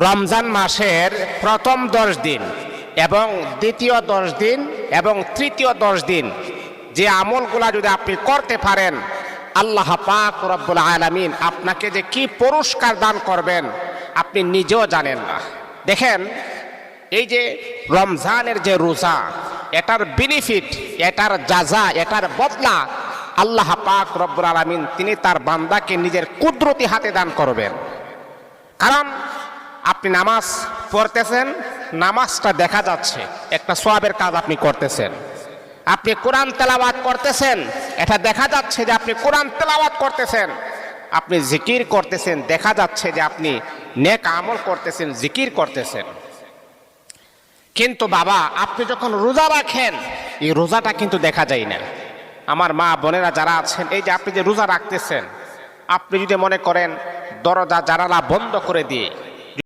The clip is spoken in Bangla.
রমজান মাসের প্রথম 10 দিন এবং দ্বিতীয় 10 দিন এবং তৃতীয় 10 দিন যে আমলগুলা যদি আপনি করতে পারেন, আল্লাহ পাক রব্বুল আলামিন আপনাকে যে কি পুরস্কার দান করবেন আপনি নিজেও জানেন না। দেখেন, এই যে রমজানের যে রোজা, এটার বেনিফিট, এটার জাযা, এটার বদলা আল্লাহ পাক রব্বুল আলামিন তিনি তার বান্দাকে নিজের কুদরতি হাতে দান করবেন। কারণ আপনি নামাজ পড়তেছেন, নামাজটা দেখা যাচ্ছে, একটা সওয়াবের কাজ আপনি করতেছেন। আপনি কোরআন তেলাওয়াত করতেছেন, এটা দেখা যাচ্ছে যে আপনি কোরআন তেলাওয়াত করতেছেন। আপনি জিকির করতেছেন, দেখা যাচ্ছে যে আপনি নেক আমল করতেছেন, জিকির করতেছেন। কিন্তু বাবা, আপনি যখন রোজা রাখেন, এই রোজাটা কিন্তু দেখা যায় না। আমার মা বোনেরা যারা আছেন, এই যে আপনি যে রোজা রাখতেছেন, আপনি যদি মনে করেন দরজা জানালা বন্ধ করে দিয়ে